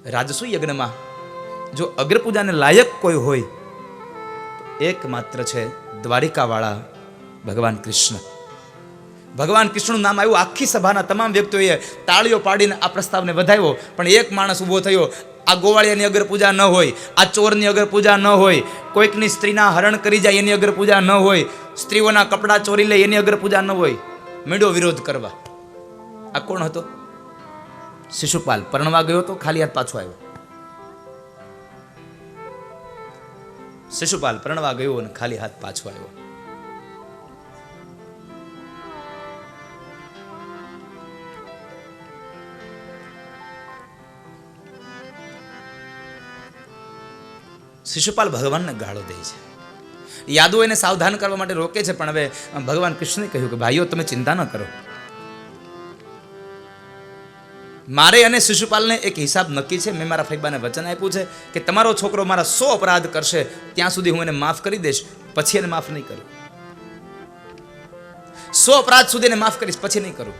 રાજસુ યજ્ઞમાં જો અગ્રપૂજાને લાયક કોઈ હોય તો એકમાત્ર છે દ્વારિકાવાળા ભગવાન કૃષ્ણ. ભગવાન કૃષ્ણનું નામ આવ્યું. આખી સભાના તમામ વ્યક્તિઓએ તાળીઓ પાડીને આ પ્રસ્તાવને વધાવ્યો. પણ એક માણસ ઊભો થયો. આ ગોવાળિયાની અગર પૂજા ન હોય, આ ચોરની અગર પૂજા ન હોય, કોઈકની સ્ત્રીના હરણ કરી જાય એની અગર પૂજા ન હોય, સ્ત્રીઓના કપડાં ચોરી લે એની અગર પૂજા ન હોય, મીંડો વિરોધ કરવા. આ કોણ હતો? શિશુપાલ. પરણવા ગયો તો ખાલી હાથ પાછો આવ્યો. શિશુપાલ પરણવા ગયો અને ખાલી હાથ પાછો આવ્યો. શિશુપાલ ભગવાનને ગાળો દે છે. યાદવો એને સાવધાન કરવા માટે રોકે છે, પણ હવે ભગવાન કૃષ્ણે કહ્યું કે ભાઈઓ તમે ચિંતા ન કરો. મારે અને શિશુપાલને એક હિસાબ નક્કી છે. મેં મારા ફૈબાને વચન આપ્યું છે કે તમારો છોકરો મારા 100 અપરાધ કરશે ત્યાં સુધી હું એને માફ કરી દઈશ, પછી એને માફ નહીં કરું. 100 અપરાધ સુધી એને માફ કરીશ, પછી નહીં કરું.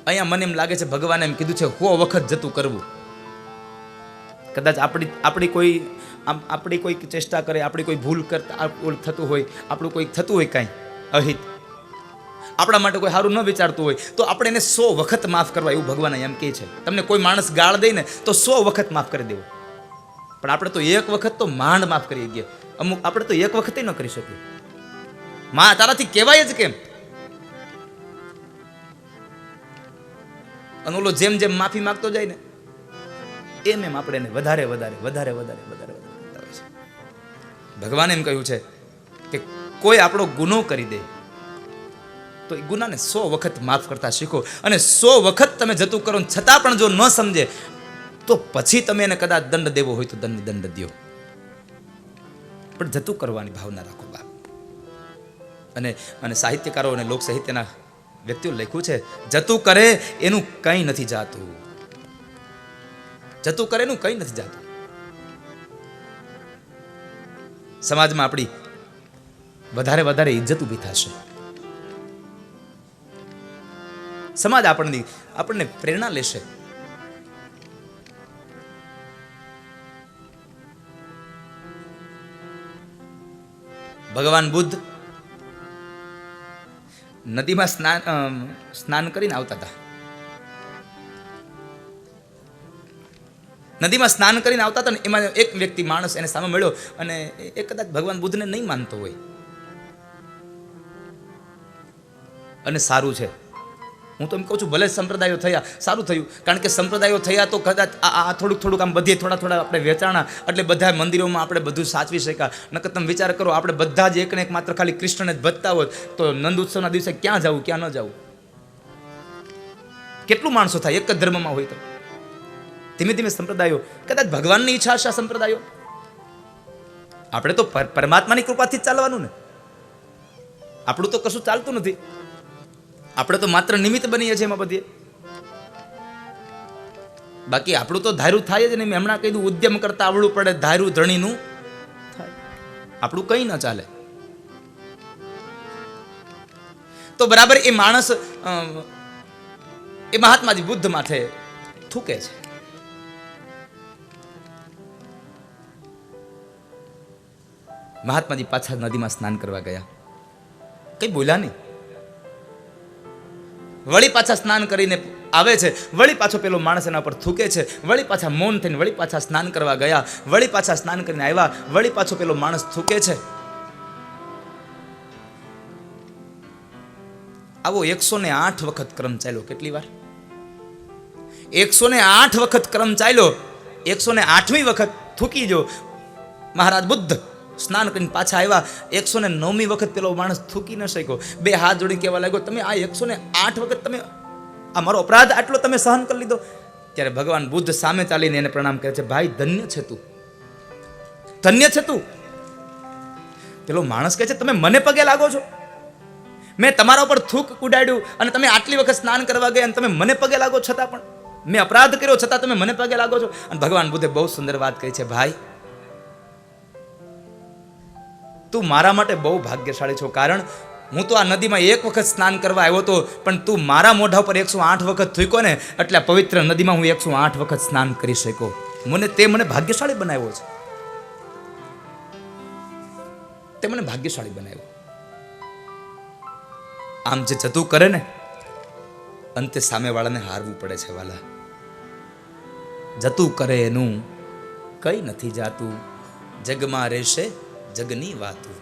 અહીંયા મને એમ લાગે છે ભગવાને એમ કીધું છે 100 વખત જતું કરવું. કદાચ આપણી કોઈ ચેષ્ટા કરે, આપણી કોઈ ભૂલ કરતા થતું હોય, આપણું કોઈ થતું હોય કાંઈ અહિત, આપણા માટે કોઈ સારું ન વિચારતું હોય તો આપણે એને 100 વખત માફ કરવા, એવું ભગવાન એમ કહે છે. તમને કોઈ માણસ ગાળ દે ને તો 100 વખત માફ કરી દેવું. પણ આપણે તો એક વખત તો માંડ માફ કરી ગયા. અમુક આપણે તો એક વખતે ન કરી શકીએ. માં તારાથી કહેવાય જ કેમ? અને ઓલો જેમ જેમ માફી માંગતો જાય ને એમ એમ આપણે એને વધારે કરતા હોય છે. ભગવાને એમ કહ્યું છે કે કોઈ આપણો ગુનો કરી દે તો એ ગુનાને 100 વખત માફ કરતા શીખો. અને 100 વખત તમે જતું કરો છતાં પણ જો ન સમજે તો પછી તમે એને કદાચ દંડ દેવો હોય તો દંડ દો, પણ જતું કરવાની ભાવના રાખો બાપ. અને સાહિત્યકારો અને લોક સાહિત્યના વ્યક્તિઓ લખ્યું છે જતું કરે એનું કંઈ નથી જાતું. જતું કરે એનું કંઈ નથી જાતું. સમાજમાં આપણી વધારે ઇજ્જત ઊભી થશે. સમાજ આપણને પ્રેરણા લેશે. ભગવાન બુદ્ધ નદીમાં સ્નાન કરીને આવતા હતા. નદીમાં સ્નાન કરીને આવતા હતા ને એમાં એક વ્યક્તિ માણસ એને સામે મળ્યો અને એ કદાચ ભગવાન બુદ્ધને નહીં માનતો હોય. અને સારું છે, હું તો એમ કહું છું ભલે સંપ્રદાયો થયા સારું થયું, કારણ કે સંપ્રદાયો થયા તો કદાચ આ થોડુંક આમ બધે થોડા આપણે વેચાણા એટલે બધા મંદિરોમાં આપણે બધું સાચવી શક્યા. નકર તમે વિચાર કરો આપણે બધા જ એકને એક માત્ર ખાલી કૃષ્ણને જ ભજતા હોત તો નંદ ઉત્સવના દિવસે ક્યાં જવું ક્યાં ન જવું? કેટલું માણસો થાય એક જ ધર્મમાં હોય તો? ધીમે ધીમે સંપ્રદાયો, કદાચ ભગવાનની ઈચ્છા હશે સંપ્રદાયો. આપણે તો પરમાત્માની કૃપાથી જ ચાલવાનું ને. આપણું તો કશું ચાલતું નથી. આપણે તો માત્ર નિમિત્ત બનીએ છીએ એમાં બધી. બાકી આપણું તો ધાર્યું થાય જ નહીં. મેં હમણાં કીધું ઉદ્યમ કરતા આવડું પડે, ધાર્યું ધણીનું થાય. આપણું કંઈ ન ચાલે. તો બરાબર એ માણસ એ મહાત્માજી બુદ્ધ માથે થૂકે છે. મહાત્માજી પાછા નદીમાં સ્નાન કરવા ગયા, કઈ બોલ્યા નહીં. વળી પાછા સ્નાન કરીને આવે છે, વળી પાછો પેલો માણસ એના પર થૂકે છે, વળી પાછા મૌન થઈને વળી પાછા સ્નાન કરવા ગયા, વળી પાછા સ્નાન કરીને આવ્યા, વળી પાછો પેલો માણસ થૂકે છે. આવો 108 વખત ક્રમ ચાલ્યો. કેટલી વાર? 108 વખત ક્રમ ચાલ્યો. 108મી વખત થૂકી જો મહારાજ બુદ્ધ સ્નાન કરીને પાછા આવ્યા. 109મી વખત પેલો માણસ થૂકી ન શક્યો. બે હાથ જોડીને કહેવા લાગ્યો તમે આ 108 વખત તમે આ મારો અપરાધ આટલો તમે સહન કરી લીધો. ત્યારે ભગવાન બુદ્ધ સામે ચાલીને એને પ્રણામ કરે છે. ભાઈ ધન્ય છે તું, ધન્ય છે તું. પેલો માણસ કહે છે તમે મને પગે લાગો છો? મેં તમારા ઉપર થૂક ઉડાડ્યું અને તમે આટલી વખત સ્નાન કરવા ગયા અને તમે મને પગે લાગો, છતાં પણ મેં અપરાધ કર્યો છતાં તમે મને પગે લાગો છો. અને ભગવાન બુદ્ધે બહુ સુંદર વાત કહી છે, ભાઈ તું મારા માટે બહુ ભાગ્યશાળી છો, કારણ હું તો આ નદીમાં એક વખત સ્નાન કરવા આવ્યો હતો, પણ તું મારા મોઢા પર 108 વખત થૂક્યો ને, એટલે પવિત્ર નદીમાં હું 108 વખત સ્નાન કરી શક્યો. મને ભાગ્યશાળી બનાવ્યો છે. તે મને ભાગ્યશાળી બનાવ્યો. આમ જે જતું કરે ને, અંતે સામેવાળાને હારવું પડે છે વાલા. જતું કરે એનું કઈ નથી જાતું, જગમાં રહેશે જગની વાતું.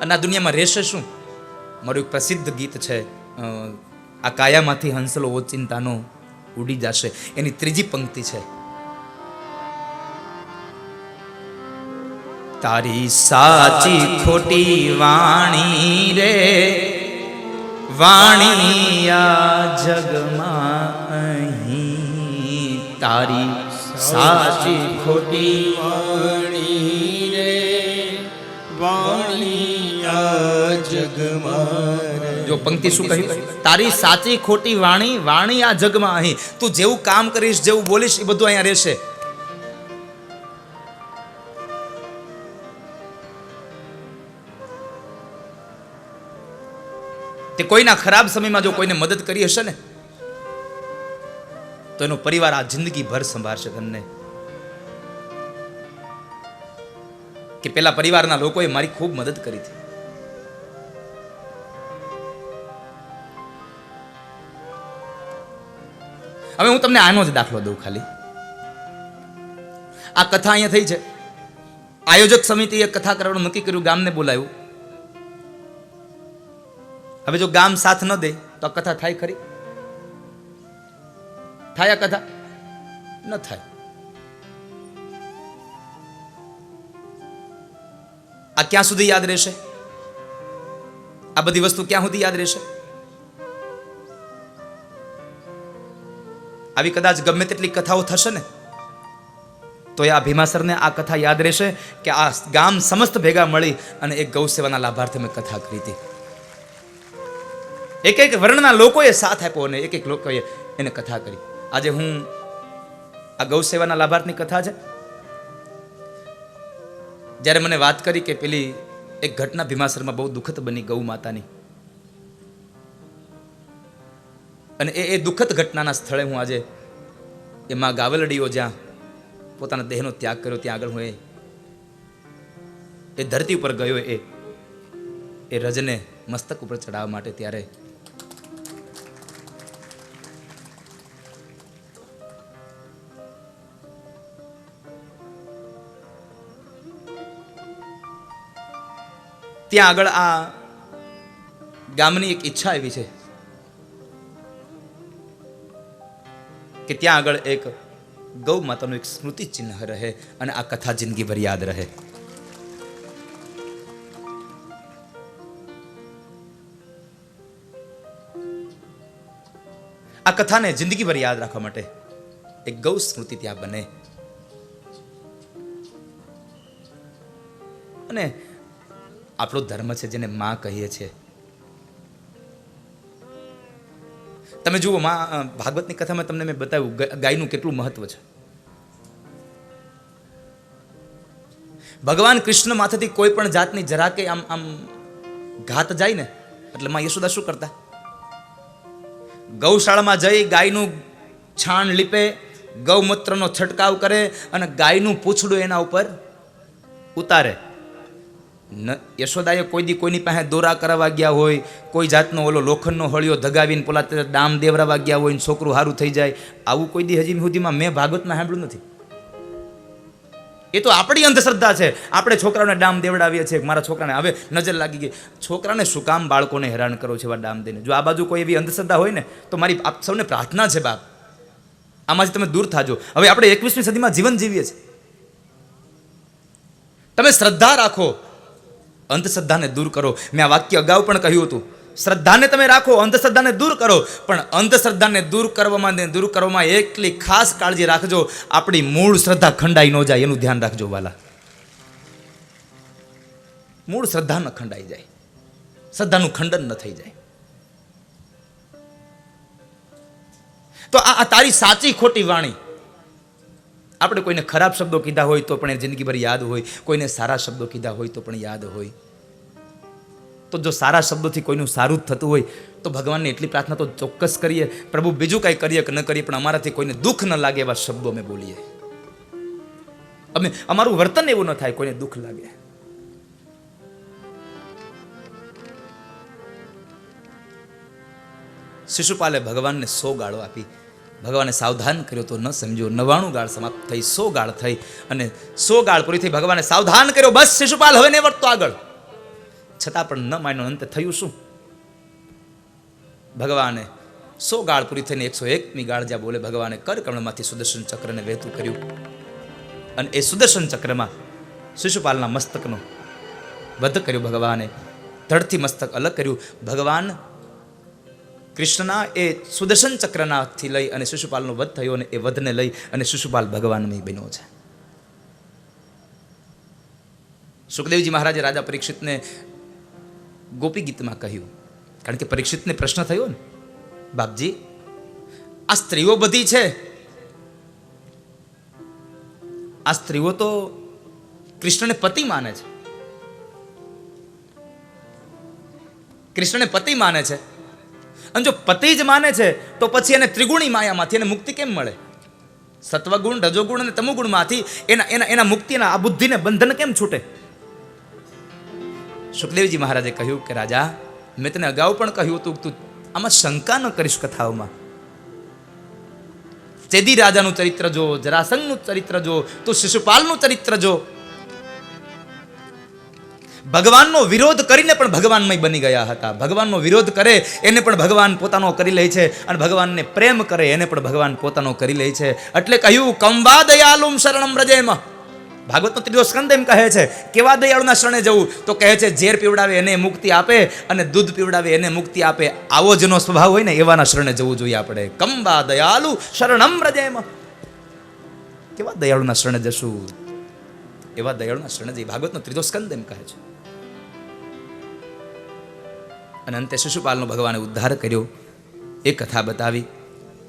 અને આ દુનિયામાં રહેશે શું? મારું એક પ્રસિદ્ધ ગીત છે, આ કાયામાંથી હંસલો ઓચિંતાનો ઉડી જશે, એની ત્રીજી પંક્તિ છે, તારી સાચી ખોટી વાણી રે વાણી આ જગમાં અહીં, તારી સાચી ખોટી વાણી રે વાણી આ જગમાં. જો પંક્તિ શું કહી? તારી સાચી ખોટી વાણી વાણી આ જગમાં અહીં. તું જેવું કામ કરીશ, જેવું બોલીશ, એ બધું અહીંયા રહેશે. તે કોઈના ખરાબ સમયમાં જો કોઈને મદદ કરી હશે ને, તો એનો પરિવાર આ જિંદગી ભર સંભાળશે તમને. કે પેલા પરિવારના લોકોએ મારી ખૂબ મદદ કરી હતી. હવે હું તમને આનો જ દાખલો દઉં ખાલી. આ કથા અહીંયા થઈ છે. આયોજક સમિતિએ કથા કરવાનું નક્કી કર્યું, ગામને બોલાવ્યું. હવે જો ગામ સાથ ન દે તો આ કથા થાય ખરી? થાય આ કથા? ન થાય. આ ક્યાં સુધી યાદ રહેશે? આ બધી વસ્તુ ક્યાં સુધી યાદ રહેશે? આવી કદાચ ગમે તેટલી કથાઓ થશે ને, તો આ ભીમાસરને આ કથા યાદ રહેશે કે આ ગામ સમસ્ત ભેગા મળી અને એક ગૌ સેવાના લાભાર્થે મેં કથા કરી હતી. એક એક વર્ણના લોકોએ સાથ આપ્યો અને એક એક લોકોએ એને કથા કરી. આજે હું આ ગૌ સેવાના લાભાર્થની કથા છે, જ્યારે મને વાત કરી કે પેલી એક ઘટના ભીમાસરમાં બહુ દુઃખદ બની ગૌ માતાની, અને એ દુઃખદ ઘટનાના સ્થળે હું આજે એ માં ગાવલડીઓ જ્યાં પોતાના દેહનો ત્યાગ કર્યો, ત્યાં આગળ હું એ ધરતી ઉપર ગયો, એ રજને મસ્તક ઉપર ચડાવવા માટે. ત્યારે ત્યાં આગળ આ ગામની એક ઈચ્છા એવી છે કે ત્યાં આગળ એક ગૌ માતાનું એક સ્મૃતિ ચિહ્ન રહે અને આ કથા જિંદગીભર યાદ રહે. આ કથાને જિંદગીભર યાદ રાખવા માટે એક ગૌ સ્મૃતિ ત્યાં બને. અને આપણો ધર્મ છે જેને માં કહીએ છીએ. તમે જુઓ, માં ભાગવતની કથામાં તમને મેં બતાવ્યું ગાયનું કેટલું મહત્વ છે. ભગવાન કૃષ્ણ માથેથી કોઈ પણ જાતની જરા કે આમ ઘાત જાય ને, એટલે માં યશોદા શું કરતા? ગૌશાળામાં જઈ ગાયનું છાણ લીપે, ગૌમૂત્રનો છંટકાવ કરે અને ગાયનું પૂંછડું એના ઉપર ઉતારે. યશોદાએ કોઈ દી કોઈની પાસે દોરા કરાવવા ગયા હોય, કોઈ જાતનો ઓલો લોખંડનો હળિયો ધગાવીને પોલા ડામ દેવરાવા ગયા હોય, છોકરું સારું થઈ જાય, આવું કોઈ દી હજી સુધીમાં મેં ભાગવતમાં સાંભળ્યું નથી. એ તો આપણી અંધશ્રદ્ધા છે. આપણે છોકરાઓને ડામ દેવડાવીએ છીએ. મારા છોકરાને હવે નજર લાગી ગઈ. છોકરાને શું કામ બાળકોને હેરાન કરો છો એવા ડામ દઈને? જો આ બાજુ કોઈ એવી અંધશ્રદ્ધા હોય ને, તો મારી આપ સૌને પ્રાર્થના છે, બાપ, આમાંથી તમે દૂર થાજો. હવે આપણે 21મી સદીમાં જીવન જીવીએ છીએ. તમે શ્રદ્ધા રાખો, અંધશ્રદ્ધાને દૂર કરો. મેં આ વાક્ય અગાઉ પણ કહ્યું હતું. શ્રદ્ધાને તમે રાખો, અંધશ્રદ્ધાને દૂર કરો, પણ અંધશ્રદ્ધાને દૂર કરવામાં એટલી ખાસ કાળજી રાખજો, આપણી મૂળ શ્રદ્ધા ખંડાઈ ન જાય, એનું ધ્યાન રાખજો વાલા. મૂળ શ્રદ્ધા ન ખંડાઈ જાય, શ્રદ્ધાનું ખંડન ન થઈ જાય. તો આ તારી સાચી ખોટી વાણી આપણે કોઈને ખરાબ શબ્દો કીધા હોય તો પણ એ જિંદગીભર યાદ હોય, કોઈને સારા શબ્દો કીધા હોય તો પણ યાદ હોય. તો જો સારા શબ્દોથી કોઈનું સારું જ થતું હોય તો ભગવાનને એટલી પ્રાર્થના તો ચોક્કસ કરીએ, પ્રભુ બીજું કાંઈ કરીએ કે ન કરીએ પણ અમારાથી કોઈને દુઃખ ન લાગે એવા શબ્દો અમે બોલીએ. અમારું વર્તન એવું ન થાય કોઈને દુઃખ લાગે. શિશુપાલે ભગવાનને 100 ગાળો આપી. ભગવાને સાવધાન કર્યો તો ન સમજ્યો. 99 ગાળ સમાપ્ત થઈ, 100 ગાળ થઈ અને 100 ગાળ પૂરી થઈ. ભગવાને સાવધાન કર્યો, બસ શિશુપાલ હવે નહીં વર્તતો આગળ. છતાં પણ ન માન્યો. અંતે થયું શું? ભગવાને 100 ગાળ પૂરી થઈને 101મી ગાળ જ્યાં બોલે ભગવાને કરકમળમાંથી સુદર્શન ચક્રને વહેતું કર્યું અને એ સુદર્શન ચક્રમાં શિશુપાલના મસ્તકનો વધ કર્યો ભગવાને. ધડથી મસ્તક અલગ કર્યું. ભગવાન કૃષ્ણના એ સુદર્શન ચક્રનાથી લઈ અને શિશુપાલનો વધ થયો અને એ વધને લઈ અને શિશુપાલ ભગવાનમય બન્યો છે. સુખદેવજી મહારાજે રાજા પરીક્ષિતને ગોપી ગીતમાં કહ્યું, કારણ કે પરીક્ષિતને પ્રશ્ન થયો ને, બાપજી આ સ્ત્રીઓ બધી છે, આ સ્ત્રીઓ તો કૃષ્ણને પતિ માને છે, કૃષ્ણને પતિ માને છે, અને જો પતિ જ માને છે તો પછી એને ત્રિગુણી માયામાંથી એને મુક્તિ કેમ મળે? સત્વગુણ, રજોગુણ અને તમોગુણમાંથી એના મુક્તિના આ બુદ્ધિને બંધન કેમ છૂટે? સુખદેવજી મહારાજે કહ્યું કે રાજા, મેં તને અગાઉ પણ કહ્યું હતું તું આમાં શંકા ન કરીશ કથાઓમાં. ચેદી રાજાનું ચરિત્ર જો, જરાસંઘનું ચરિત્ર જો, તું શિશુપાલનું ચરિત્ર જો. ભગવાનનો વિરોધ કરીને પણ ભગવાનમય બની ગયા હતા. ભગવાનનો વિરોધ કરે એને પણ ભગવાન પોતાનો કરી લે છે અને ભગવાનને પ્રેમ કરે એને પણ ભગવાન પોતાનો કરી લે છે. એટલે કહ્યું કંવા દયાલુમ શરણમ વ્રજેમ. ભાગવતનો 3રો સ્કંદ એમ કહે છે કેવા દયાળુના શરણે જવું? તો કહે છે ઝેર પીવડાવે એને મુક્તિ આપે અને દૂધ પીવડાવે એને મુક્તિ આપે. આવો જેનો સ્વભાવ હોય ને એવાના શરણે જવું જોઈએ આપણે. કંવા દયાલુ શરણમ વ્રજેમ. કેવા દયાળુના શરણે જશું? એવા દયાળુના શરણે જઈ. ભાગવતનો 3રો સ્કંદ એમ કહે છે. અને અંતે શિશુપાલનો ભગવાને ઉદ્ધાર કર્યો એ કથા બતાવી.